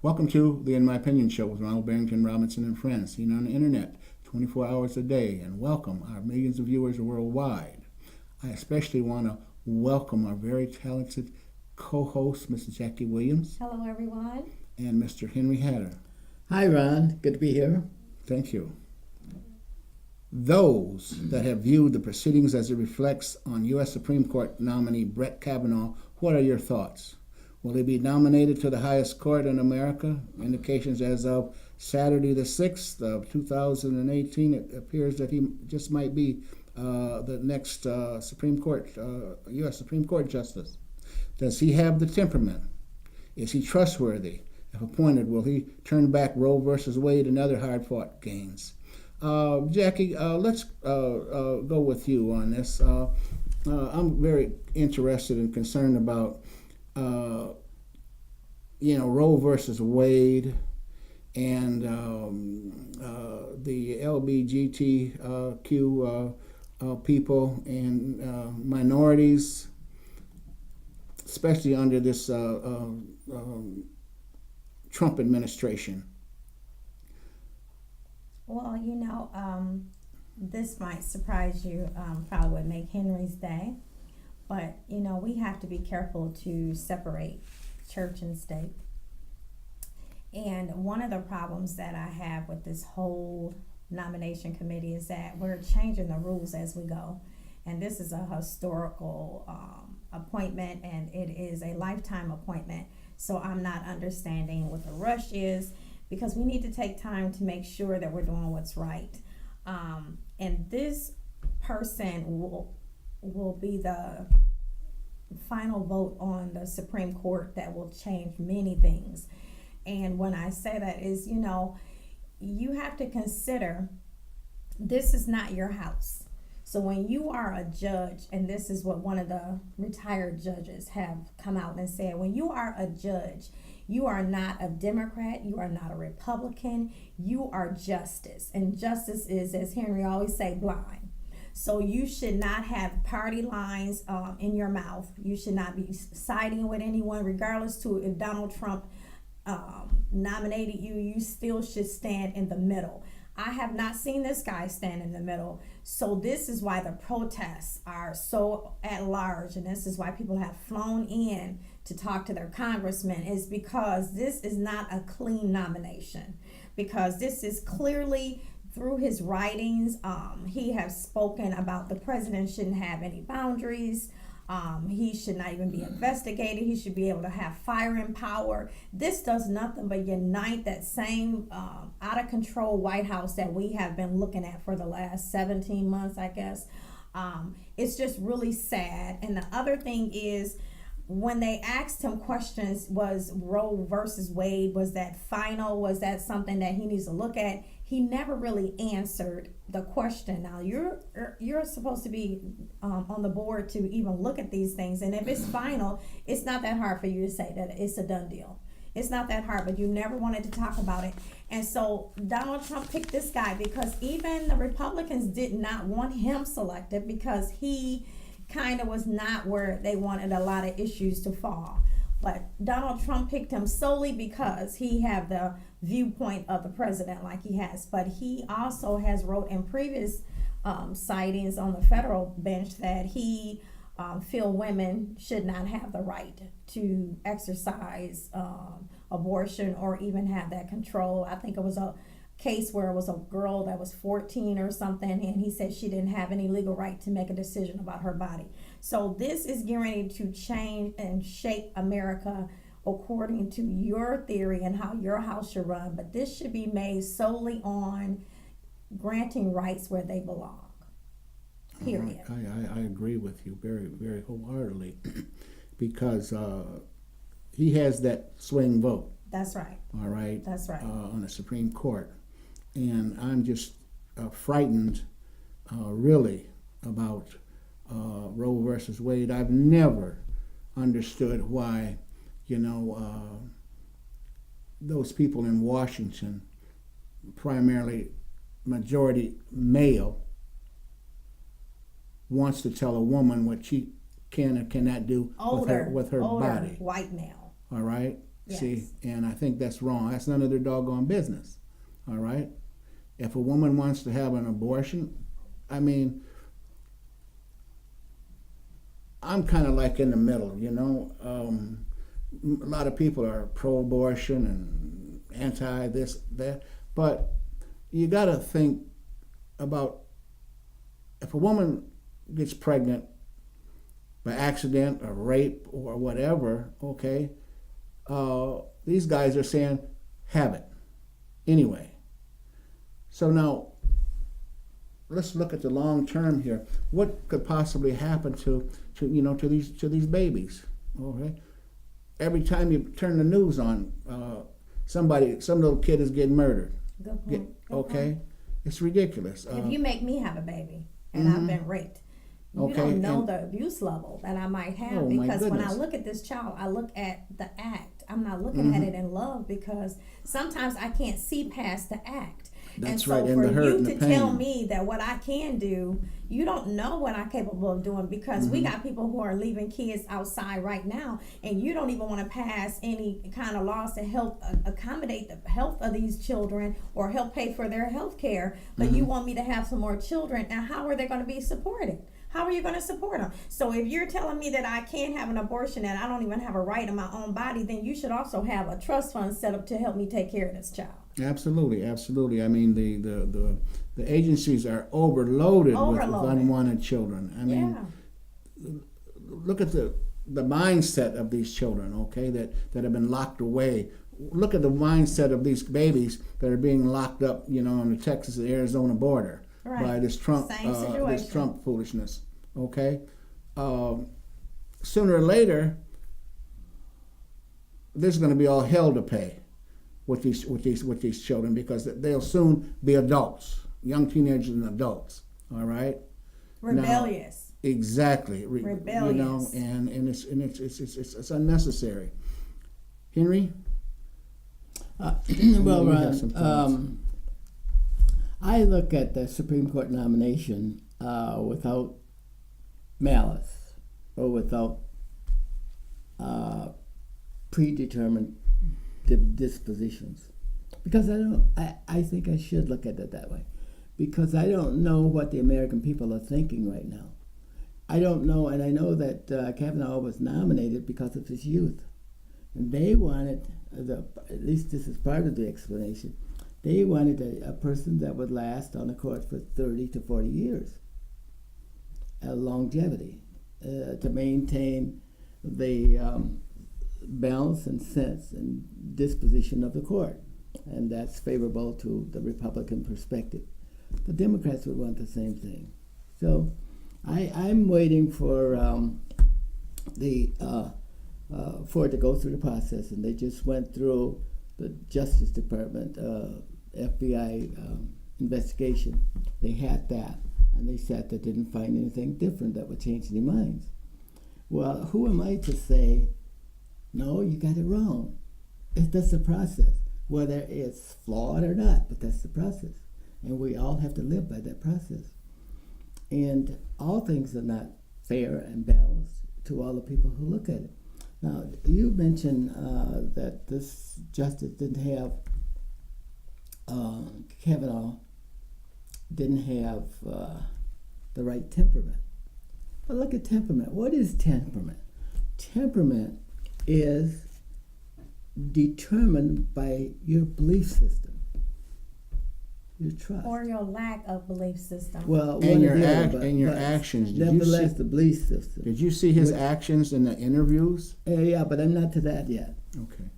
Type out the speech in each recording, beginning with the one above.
Welcome to the In My Opinion Show with Ronald, Barrington, Robinson, and friends, seen on the internet 24 hours a day, and welcome our millions of viewers worldwide. I especially want to welcome our very talented co-host, Mrs. Jackie Williams. Hello, everyone. And Mr. Henry Hatter. Hi, Ron. Good to be here. Thank you. Those that have viewed the proceedings as it reflects on U.S. Supreme Court nominee Brett Kavanaugh, what are your thoughts? Will he be nominated to the highest court in America? Indications as of Saturday the 6th of 2018, it appears that he just might be the next Supreme Court, U.S. Supreme Court justice. Does he have the temperament? Is he trustworthy? If appointed, will he turn back Roe versus Wade and other hard-fought gains? Jackie, let's go with you on this. I'm very interested and concerned about Roe versus Wade and the LGBTQ people and minorities, especially under this Trump administration. Well, this might surprise you, probably would make Henry's day, but, we have to be careful to separate church and state. And one of the problems that I have with this whole nomination committee is that we're changing the rules as we go. And this is a historical appointment, and it is a lifetime appointment. So I'm not understanding what the rush is, because we need to take time to make sure that we're doing what's right. And this person will be the final vote on the Supreme Court that will change many things. And when I say that is, you have to consider this is not your house. So when you are a judge, and this is what one of the retired judges have come out and said, when you are a judge, you are not a Democrat, you are not a Republican, you are justice. And justice is, as Henry always say, blind. So you should not have party lines in your mouth. You should not be siding with anyone, regardless to if Donald Trump nominated you, you still should stand in the middle. I have not seen this guy stand in the middle. So this is why the protests are so at large, and this is why people have flown in to talk to their congressman, is because this is not a clean nomination. Because this is clearly, through his writings, he has spoken about the president shouldn't have any boundaries. He should not even be investigated. He should be able to have firing power. This does nothing but unite that same out of control White House that we have been looking at for the last 17 months, I guess. It's just really sad. And the other thing is, when they asked him questions, was Roe versus Wade, was that final? Was that something that he needs to look at? He never really answered the question. Now, you're supposed to be on the board to even look at these things. And if it's final, it's not that hard for you to say that it's a done deal. It's not that hard, but you never wanted to talk about it. And so Donald Trump picked this guy because even the Republicans did not want him selected, because he kind of was not where they wanted a lot of issues to fall. But Donald Trump picked him solely because he had the viewpoint of the president like he has. But he also has wrote in previous sightings on the federal bench that he feel women should not have the right to exercise abortion or even have that control. I think it was a case where it was a girl that was 14 or something, and he said she didn't have any legal right to make a decision about her body. So this is getting ready to change and shape America according to your theory and how your house should run. But this should be made solely on granting rights where they belong. Period. I agree with you very, very wholeheartedly because he has that swing vote. That's right. All right. That's right. On the Supreme Court. And I'm just frightened, really, about Roe versus Wade. I've never understood why, those people in Washington, primarily majority male, wants to tell a woman what she can or cannot do Older with her body. White male. All right? Yes. See, and I think that's wrong. That's none of their doggone business. All right? If a woman wants to have an abortion, I mean, I'm kind of like in the middle, you know. A lot of people are pro-abortion and anti-this, that, but you got to think about if a woman gets pregnant by accident or rape or whatever, okay, these guys are saying, have it anyway. So now, let's look at the long term here. What could possibly happen to these babies? Okay, every time you turn the news on, some little kid is getting murdered. Good point. Okay, it's ridiculous. If you make me have a baby and I've been raped, you don't know the abuse level that I might have, because when I look at this child, I look at the act. I'm not looking at it in love, because sometimes I can't see past the act. That's and so right, and for the hurt you and to the pain. tell me that what I can do, you don't know what I'm capable of doing, because we got people who are leaving kids outside right now, and you don't even want to pass any kind of laws to help accommodate the health of these children or help pay for their health care, but you want me to have some more children. Now, how are they going to be supported? How are you going to support them? So if you're telling me that I can't have an abortion and I don't even have a right in my own body, then you should also have a trust fund set up to help me take care of this child. Absolutely, absolutely. I mean, the agencies are overloaded with unwanted children. I mean, look at the mindset of these children, okay, that have been locked away. Look at the mindset of these babies that are being locked up, you know, on the Texas and Arizona border by this Trump foolishness. Okay, sooner or later, there's going to be all hell to pay with these children, because they'll soon be adults, young teenagers and adults. All right, rebellious. Now, exactly, rebellious. You know, and it's unnecessary. Henry. Well, Ron, I look at the Supreme Court nomination without malice or without predetermined dispositions, because I think I should look at it that way, because I don't know what the American people are thinking right now. I don't know, and I know that Kavanaugh was nominated because of his youth, and they wanted, at least this is part of the explanation, they wanted a person that would last on the court for 30 to 40 years, longevity, to maintain the balance and sense and disposition of the court, and that's favorable to the Republican perspective. The Democrats would want the same thing. So I'm waiting for for it to go through the process, and they just went through the Justice Department FBI investigation. They had that, and they said they didn't find anything different that would change their minds. Well, who am I to say, no, you got it wrong? That's the process, whether it's flawed or not, but that's the process. And we all have to live by that process. And all things are not fair and balanced to all the people who look at it. Now, you mentioned that this justice didn't have, Kavanaugh didn't have the right temperament. But look at temperament. What is temperament? Temperament is determined by your belief system, your trust, or your lack of belief system. Well, and your actions. Nevertheless, the belief system. Did you see his actions in the interviews? Yeah, but I'm not to that yet. Okay.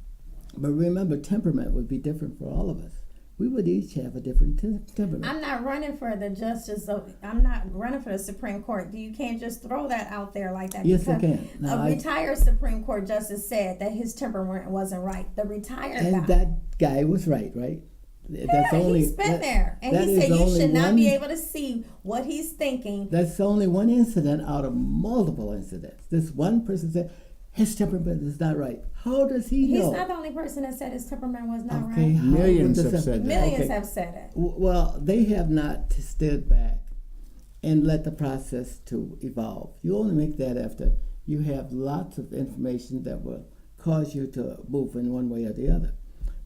But remember, temperament would be different for all of us. We would each have a different temperament. I'm not running for the justice. I'm not running for the Supreme Court. You can't just throw that out there like that. Yes, I can. A retired Supreme Court justice said that his temperament wasn't right. The retired and guy. that guy was right? He's been there. And he said you should not be able to see what he's thinking. That's only one incident out of multiple incidents. This one person said, his temperament is not right. How does he know? He's not the only person that said his temperament was not right. Millions have said that. Millions have said it. Well, they have not stood back and let the process to evolve. You only make that after you have lots of information that will cause you to move in one way or the other.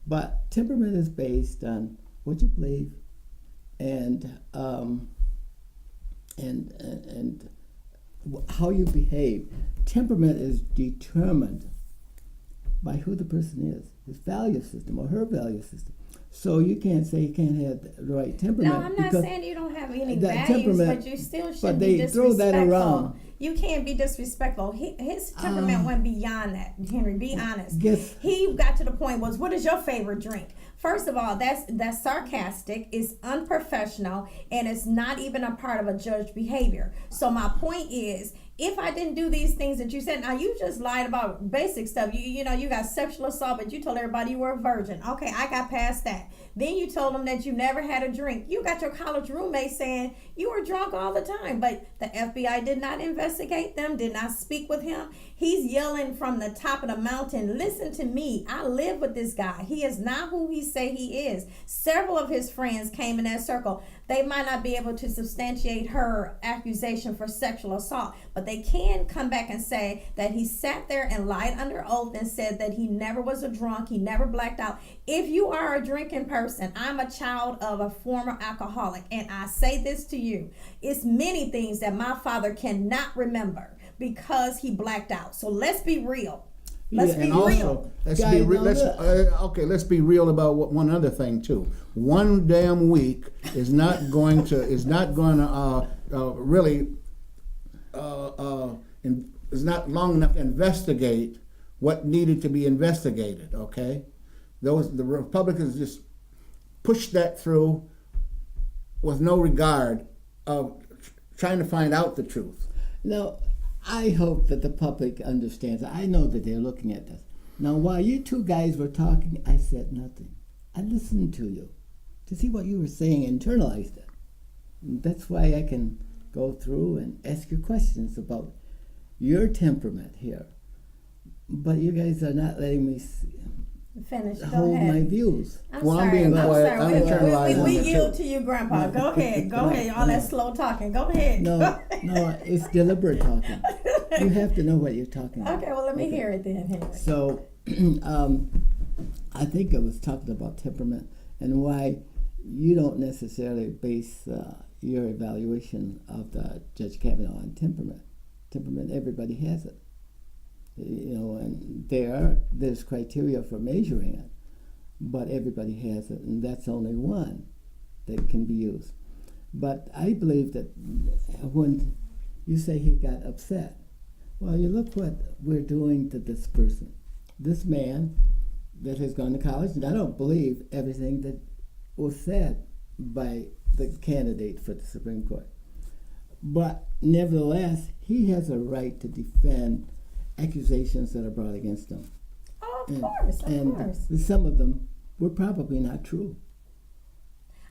But temperament is based on what you believe and how you behave. Temperament is determined by who the person is, his value system or her value system. So you can't say you can't have the right temperament. No, I'm not saying you don't have any that values, temperament- but you still but shouldn't they be throw disrespectful. that around. You can't be disrespectful. His temperament went beyond that, Henry. Be honest. Yes. He got to the point was, what is your favorite drink? First of all, that's sarcastic, it's unprofessional, and it's not even a part of a judged behavior. So my point is, if I didn't do these things that you said, now you just lied about basic stuff. You know, you got sexual assault, but you told everybody you were a virgin. Okay, I got past that. Then you told them that you never had a drink. You got your college roommate saying you were drunk all the time, but the FBI did not investigate them, did not speak with him. He's yelling from the top of the mountain, listen to me, I live with this guy. He is not who he say he is. Several of his friends came in that circle. They might not be able to substantiate her accusation for sexual assault, but they can come back and say that he sat there and lied under oath and said that he never was a drunk, he never blacked out. If you are a drinking person, I'm a child of a former alcoholic, and I say this to you, it's many things that my father cannot remember because he blacked out. So let's be real. Let's be And real. also, let's Guys, be real. now Let's be real about one other thing too. One damn week is not going to really is not long enough to investigate what needed to be investigated. Okay, the Republicans just pushed that through with no regard of trying to find out the truth. Now, I hope that the public understands. I know that they're looking at this. Now, while you two guys were talking, I said nothing. I listened to you to see what you were saying, internalized it. And that's why I can go through and ask you questions about your temperament here. But you guys are not letting me Finish. Go hold ahead. my views. Well, I'm being quiet. I'm internalizing We it, yield too. to you, Grandpa. Go ahead. Go ahead. All that slow talking. Go ahead. No, it's deliberate talking. You have to know what you're talking about. Okay, well, let me hear it then, Henry. So, I think I was talking about temperament and why you don't necessarily base your evaluation of the Judge Kavanaugh on temperament. Temperament, everybody has it. You know, and there's criteria for measuring it, but everybody has it, and that's only one that can be used. But I believe that when you say he got upset, well, you look what we're doing to this person, this man that has gone to college, and I don't believe everything that was said by the candidate for the Supreme Court. But nevertheless, he has a right to defend accusations that are brought against him. Oh, of course. Some of them were probably not true.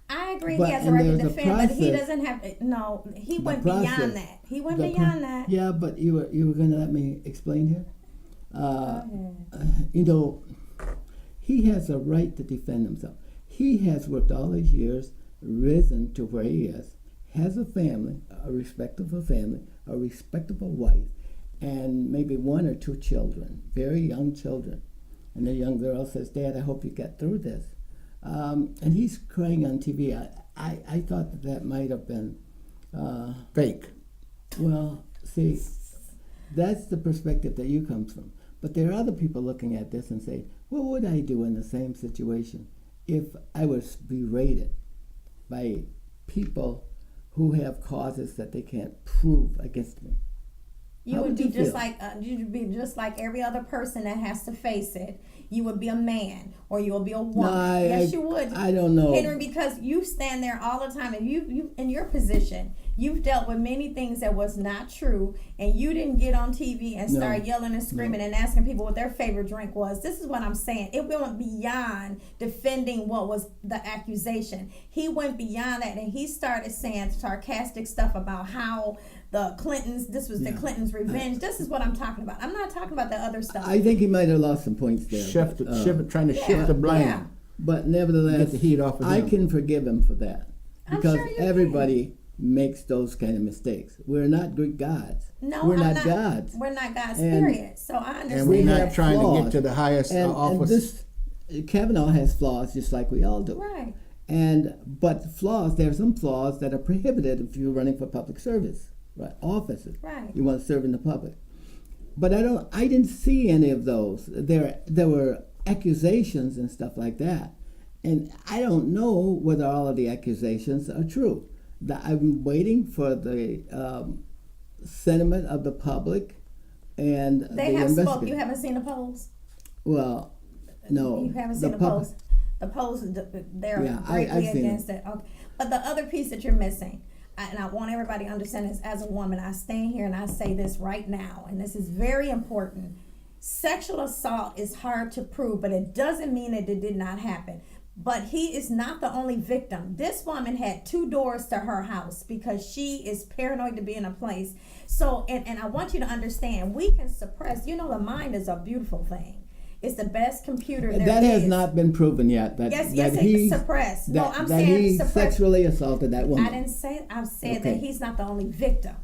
I agree. But- He has a and right to there's a defend, but he process. doesn't have to. No, he The went process. beyond that. He went The beyond that. Yeah, but you were going to let me explain here? Go ahead. You know, he has a right to defend himself. He has worked all these years, risen to where he is, has a family, a respectable family, a respectable wife, and maybe one or two children, very young children. And the young girl says, Dad, I hope you get through this. And he's crying on TV. I thought that might have been Fake. well, see, that's the perspective that you come from. But there are other people looking at this and say, what would I do in the same situation if I was berated by people who have causes that they can't prove against me? You How would would be you just feel? like you'd be just like every other person that has to face it. You would be a man, or you would be a woman. Yes, you would. I don't know. Henry, because you stand there all the time, and you in your position, you've dealt with many things that was not true, and you didn't get on TV and start yelling and screaming and asking people what their favorite drink was. This is what I'm saying. It went beyond defending what was the accusation. He went beyond that, and he started saying sarcastic stuff about how the Clintons, this was the Clintons' revenge. This is what I'm talking about. I'm not talking about the other stuff. I think he might have lost some points there. Trying to shift the blame. Yeah. But nevertheless, Get the heat off of I him. can forgive him for that. I'm Because sure you everybody makes those kind of mistakes. We're not good gods. No, we're I'm not gods. We're not gods, And- period. So I understand. And we're not have trying to flaws. get to the highest And office. Kavanaugh has flaws just like we all do. Right. But flaws, there are some flaws that are prohibited if you're running for public service, right? Offices. Right. You want to serve in the public. But I didn't see any of those. There were accusations and stuff like that. And I don't know whether all of the accusations are true. I'm waiting for the sentiment of the public and They the have spoke. investigators. You haven't seen the polls? Well, no. You haven't seen the polls? The polls, they're Yeah, greatly I've seen against it. Okay. But the other piece that you're missing, and I want everybody to understand this, as a woman, I stand here and I say this right now, and this is very important. Sexual assault is hard to prove, but it doesn't mean that it did not happen. But he is not the only victim. This woman had 2 doors to her house because she is paranoid to be in a place. So, and I want you to understand, we can suppress, the mind is a beautiful thing. It's the best computer there That has is. not been proven yet. Yes, that it's suppressed. No, I'm that saying he suppressed. sexually assaulted that woman. I didn't say, I've said Okay. that he's not the only victim.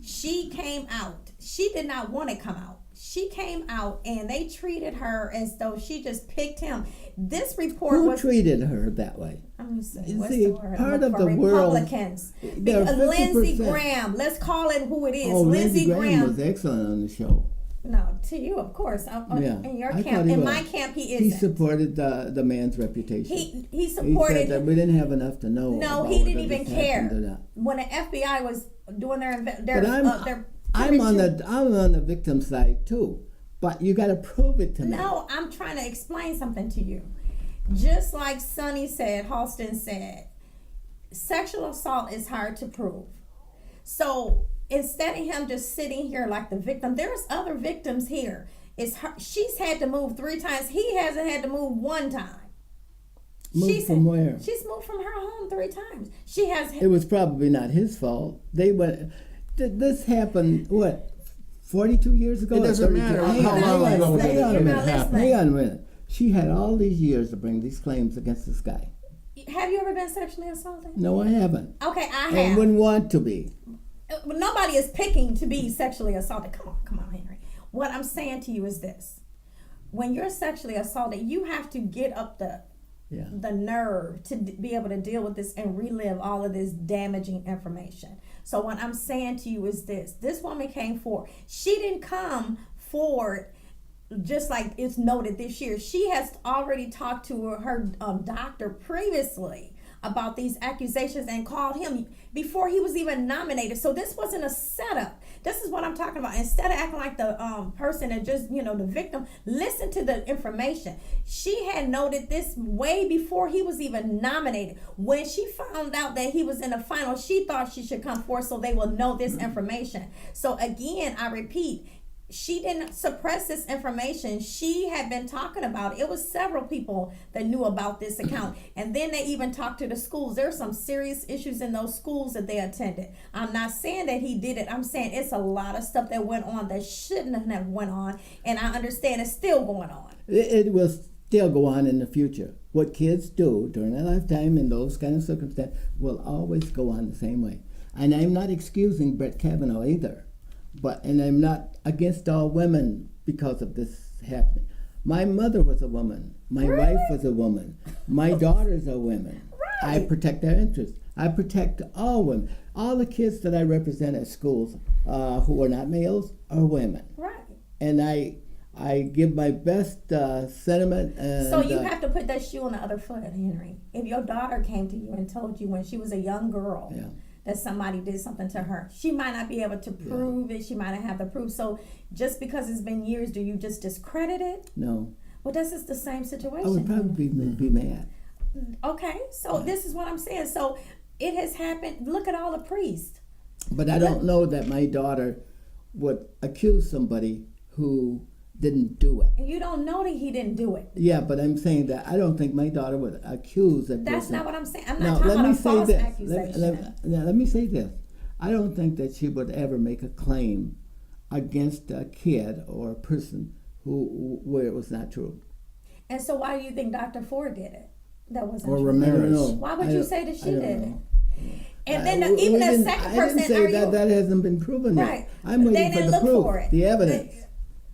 She came out. She did not want to come out. She came out and they treated her as though she just picked him. This report Who was treated her that way? Let me see. You What's see, the word? part I'm of looking the for world- Republicans. There are Lindsey 50%. Graham. Let's call it who it is. Oh, Lindsey Graham was excellent on the show. No, to you, of course. Yeah, In your I camp, thought he in was. my camp, he He isn't. supported the man's reputation. He He supported. said that we didn't have enough to know. No, about he didn't whether even this happened or care. not. When the FBI was doing their But I'm on the victim side too. But you got to prove it to me. No, I'm trying to explain something to you. Just like Sonny said, Halston said, sexual assault is hard to prove. So instead of him just sitting here like the victim, there's other victims here. She's had to move 3 times. He hasn't had to move 1 time. From where? She's moved from her home 3 times. She has. It was probably not his fault. They went. This happened 42 years ago. It doesn't matter how long ago it Hang on a minute. happened. Hang on a minute. She had all these years to bring these claims against this guy. Have you ever been sexually assaulted? No, I haven't. Okay, I And have. wouldn't want to be. Nobody is picking to be sexually assaulted. Come on, Henry. What I'm saying to you is this: when you're sexually assaulted, you have to get up the nerve to be able to deal with this and relive all of this damaging information. So what I'm saying to you is this woman came forward. She didn't come forward just like it's noted this year. She has already talked to her doctor previously about these accusations and called him before he was even nominated. So this wasn't a setup. This is what I'm talking about. Instead of acting like the person that just, the victim, listen to the information. She had noted this way before he was even nominated. When she found out that he was in the final, she thought she should come forth so they will know this information. So again, I repeat, she didn't suppress this information. She had been talking about it. It was several people that knew about this account. And then they even talked to the schools. There's some serious issues in those schools that they attended. I'm not saying that he did it. I'm saying it's a lot of stuff that went on that shouldn't have went on. And I understand it's still going on. It will still go on in the future. What kids do during their lifetime in those kind of circumstances will always go on the same way. And I'm not excusing Brett Kavanaugh either. And I'm not against all women because of this happening. My mother was a woman. My wife was a woman. My daughters are women. Right. I protect their interests. I protect all women. All the kids that I represent at schools who are not males are women. Right. And I give my best sentiment. And, So you have to put that shoe on the other foot, Henry. If your daughter came to you and told you when she was a young girl that somebody did something to her, she might not be able to prove it. She might not have the proof. So just because it's been years, do you just discredit it? No. Well, this is the same situation. I would probably be mad. Okay, so this is what I'm saying. So it has happened. Look at all the priests. But I don't know that my daughter would accuse somebody who didn't do it. And you don't know that he didn't do it. Yeah, but I'm saying that I don't think my daughter would accuse that That's person. not what I'm saying. I'm Now, not talking let me about a say false this. accusation. Let me say this. I don't think that she would ever make a claim against a kid or a person where it was not true. And so why do you think Dr. Ford did it? That wasn't Or true. Ramirez. I don't know. Why would you say that she I don't did it? know. And then even the second person, I didn't say that hasn't been proven yet. Right. I'm waiting They for didn't the look proof, for it. the evidence.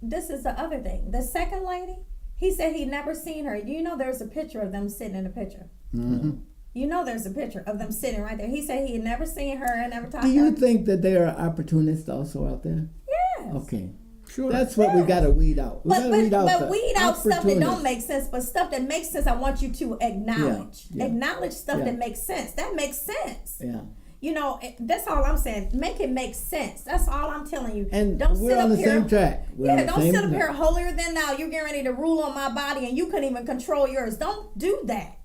This is the other thing. The second lady, he said he'd never seen her. You know, there's a picture of them sitting in the picture. Mm-hmm. You know, there's a picture of them sitting right there. He said he had never seen her and never talked Do to her. you think that there are opportunists also out there? Yes. Okay. Sure. That's what we got to weed out. We But got to weed out stuff that don't opportunists. make sense. But stuff that makes sense, I want you to acknowledge. Yeah. Acknowledge stuff Yeah. that makes sense. That makes sense. Yeah. You know, that's all I'm saying. Make it make sense. That's all I'm telling you. And don't we're sit on up the here. same track. We're on the Don't same sit up track. here holier than thou. You're getting ready to rule on my body, and you couldn't even control yours. Don't do that.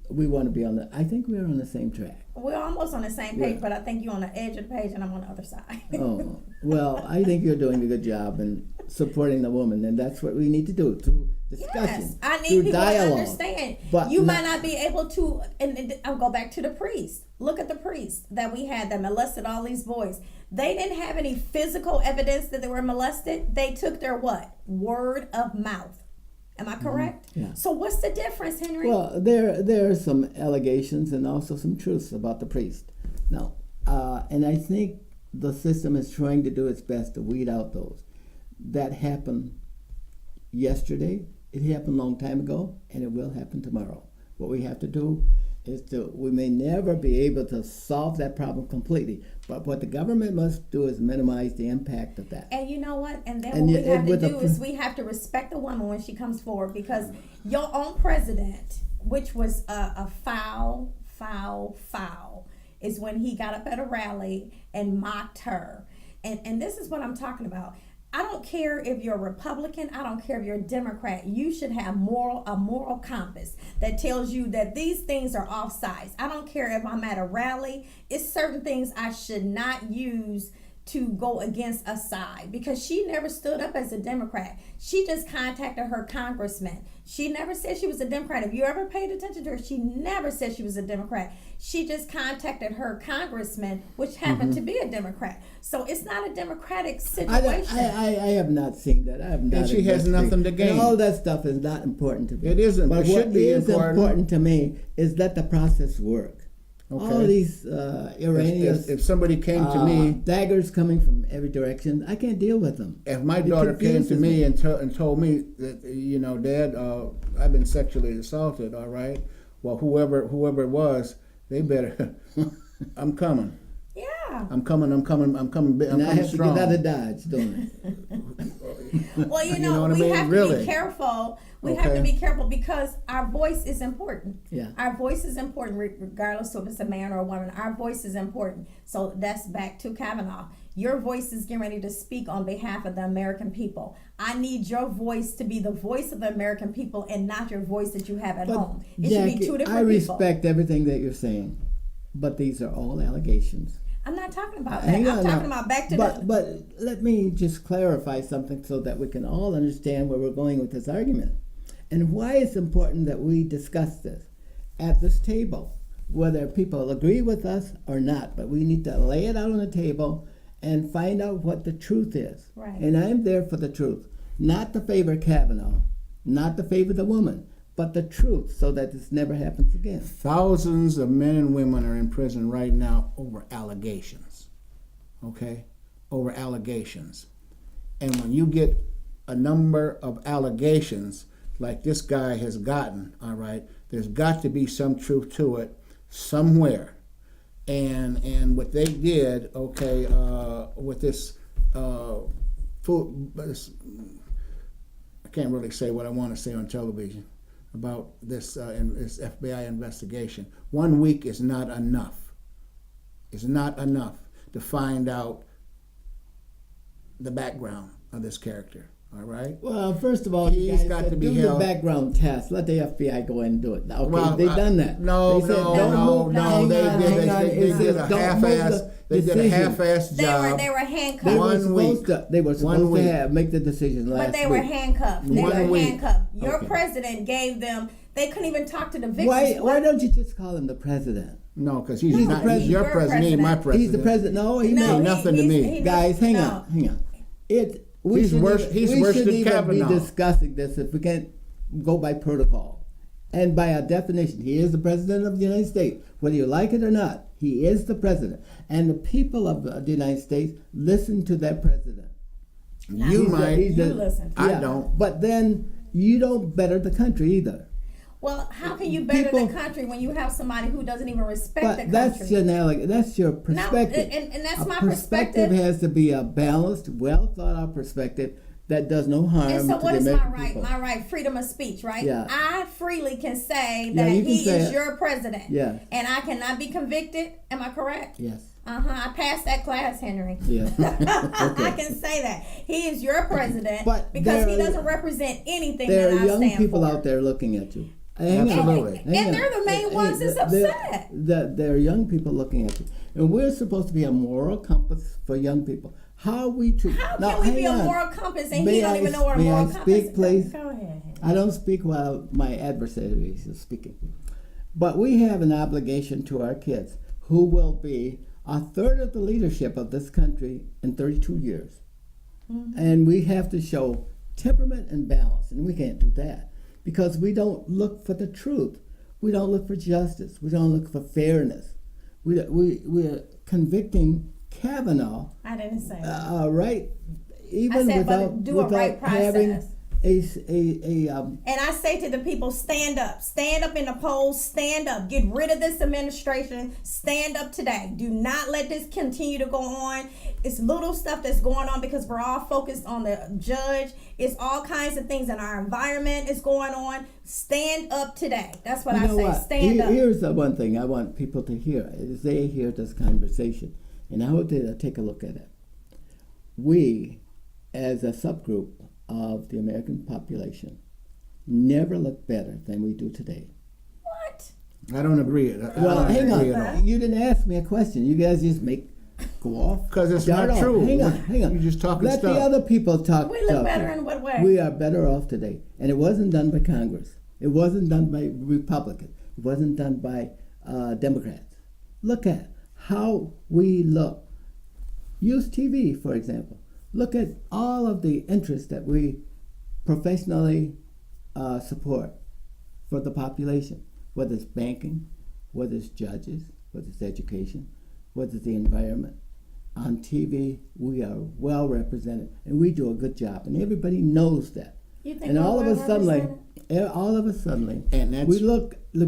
We want to be on the. I think we're on the same track. We're almost on the same page, Yeah. but I think you're on the edge of the page, and I'm on the other side. Oh, well, I think you're doing a good job in supporting the woman, and that's what we need to do through discussion, Yes, I need through people dialogue. to understand. But You might not be able to, and I'll go back to the priest. Look at the priest that we had that molested all these boys. They didn't have any physical evidence that they were molested. They took their what? Word of mouth. Am I correct? Yeah. So what's the difference, Henry? Well, there are some allegations and also some truths about the priest. Now, and I think the system is trying to do its best to weed out those. That happened yesterday. It happened a long time ago, and it will happen tomorrow. What we have to do is we may never be able to solve that problem completely, but what the government must do is minimize the impact of that. And you know what? And then And what yet- we have to with the do is we have to respect the woman when she comes forward, because your own president, which was a foul, is when he got up at a rally and mocked her. And this is what I'm talking about. I don't care if you're a Republican. I don't care if you're a Democrat. You should have a moral compass that tells you that these things are off sides. I don't care if I'm at a rally. It's certain things I should not use to go against a side, because she never stood up as a Democrat. She just contacted her congressman. She never said she was a Democrat. If you ever paid attention to her, she never said she was a Democrat. She just contacted her congressman, which happened to be a Democrat. So it's not a democratic situation. I have not seen that. I have not. And she has nothing to gain. And all that stuff is not important to me. It isn't, But but what should be is important to me is let the process work. Okay. All these erroneous If somebody came to me, daggers coming from every direction, I can't deal with them. if my It daughter came to confuses me and told me that, you know, Dad, I've been sexually assaulted, all right, well, whoever it was, they better, I'm coming. Yeah. I'm coming And I coming have to strong. get out of Dodge, don't I? Well, you You know, know what I we mean? have to Really? be careful. We have to Okay. be careful because our voice is important. Yeah. Our voice is important regardless of if it's a man or a woman. Our voice is important. So that's back to Kavanaugh. Your voice is getting ready to speak on behalf of the American people. I need your voice to be the voice of the American people and not your voice that you have at home. It should be Jackie, two different I people. respect everything that you're saying, but these are all allegations. I'm not talking about that. Hang I'm on talking now. about back to But let me just clarify something so that we can all understand where we're going with this argument and why it's important that we discuss this at this table, whether people agree with us or not. But we need to lay it out on the table and find out what the truth is. Right. And I'm there for the truth, not to favor Kavanaugh, not to favor the woman, but the truth, so that this never happens again. Thousands of men and women are in prison right now over allegations. Okay? Over allegations. And when you get a number of allegations like this guy has gotten, all right, there's got to be some truth to it somewhere. And what they did, okay, with this I can't really say what I want to say on television about this FBI investigation. 1 week is not enough. It's not enough to find out the background of this character. All right. Well, first of all, He's you guys got said, to be do held- the background test. Let the FBI go in and do it. Okay, Well, they've done that. No, they said, no, don't no, move, no. hang They on, did. hang on. They It did says, a don't move half-ass. the They did a decision. half-ass job. They were handcuffed. They were 1 supposed week. to. They were 1 supposed to week. have make the decision last But they week. were handcuffed. They 1 were week. handcuffed. Your Okay. president gave them. They couldn't even talk to the victims. Why don't you just call him the president? No, because he's He's the not. He's president. your Your president. He ain't my president. president. He's the president. No, he No, made nothing to me. he Guys, hang no. on. We He's shouldn't worse- even- he's we worse shouldn't than even Kavanaugh. be discussing this if we can't go by protocol. And by our definition, he is the president of the United States. Whether you like it or not, he is the president. And the people of the United States listen to that president. You might. You listen. I don't. But then you don't better the country either. Well, how can you better People- the country when you have somebody who doesn't even respect the But country? that's your that's your perspective. and that's a my perspective. Has to be a balanced, well thought out perspective that does no harm And so to what the is my American right? people. My right, freedom of speech, right? Yeah. I freely can say Yeah, that you can he say is it. your president. Yeah. And I cannot be convicted. Am I correct? Yes. I passed that class, Henry. Yeah. I can say that. He is your president But because he there- doesn't represent anything There that are I young stand people for. out there looking at you. Hang on. Absolutely. Hang And on. they're the main ones that's upset. There are young people looking at you. And we're supposed to be a moral compass for young people. How we treat. How Now, can we be hang a on. moral compass and May he don't I- even know what a may moral I compass speak, is? please? Go ahead, Henry. I don't speak while my adversary is speaking. But we have an obligation to our kids, who will be a third of the leadership of this country in 32 years. Mm-hmm. And we have to show temperament and balance, and we can't do that because we don't look for the truth. We don't look for justice. We don't look for fairness. We're convicting Kavanaugh, I didn't say that. right? Even I said, but without, do a right having process. a And I say to the people, stand up in the polls, stand up, get rid of this administration, stand up today. Do not let this continue to go on. It's little stuff that's going on because we're all focused on the judge. It's all kinds of things in our environment is going on. Stand up today. That's what I say. Stand up. Here's the one thing I want people to hear as they hear this conversation, and I hope they take a look at it. We, as a subgroup of the American population, never look better than we do today. What? I don't agree. Well, hang agree at all. on. You didn't ask me a question. You guys just go off. 'Cause it's Start not off. true. Hang on. You're just talking Let stuff. the other people talk. We look better in what way? We are better off today. And it wasn't done by Congress. It wasn't done by Republicans. It wasn't done by Democrats. Look at how we look. Use TV, for example. Look at all of the interests that we professionally support for the population, whether it's banking, whether it's judges, whether it's education, whether it's the environment. On TV, we are well represented, and we do a good job, and everybody knows that. You think And we're all of well a sudden, represented? all of a sudden, And that's- we look. Now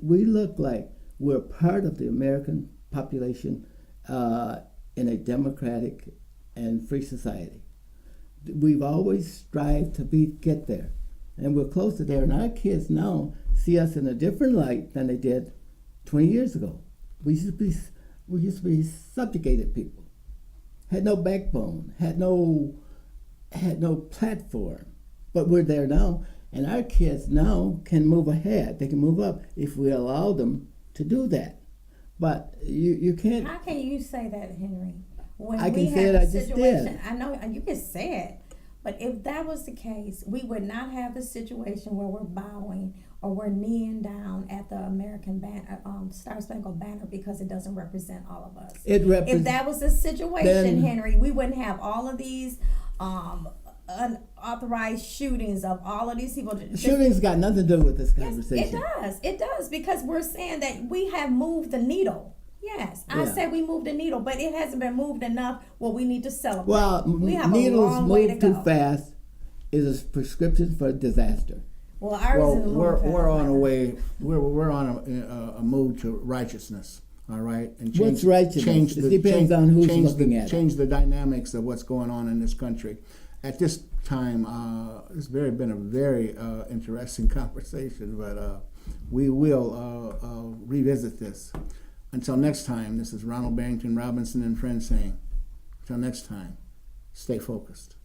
we look like we're part of the American population in a democratic and free society. We've always strived to get there, and we're close to there. And our kids now see us in a different light than they did 20 years ago. We used to be subjugated people, had no backbone, had no platform. But we're there now, and our kids now can move ahead. They can move up if we allow them to do that. But you can't. How can you say that, Henry? When I can we say have it, a I just situation, did. I know you can say it, but if that was the case, we would not have the situation where we're bowing or we're kneeling down at the American Star Spangled Banner because it doesn't represent all of us. If that was the situation, then- Henry, we wouldn't have all of these unauthorized shootings of all of these people. Shootings got nothing to do with this Yes, conversation. it does, because we're saying that we have moved the needle. Yes, I Yeah. said we moved the needle, but it hasn't been moved enough. Well, we need to celebrate. Well, we have a needles long way to move too go. fast is a prescription for disaster. Well, ours Well, is a little we're on a faster. way. We're on a move to righteousness. All right, and What's righteousness? It depends on who's looking at it. Change the dynamics of what's going on in this country. At this time, it's been a very interesting conversation, but we will revisit this. Until next time, this is Ronald Barrington Robinson and friends saying, until next time, stay focused.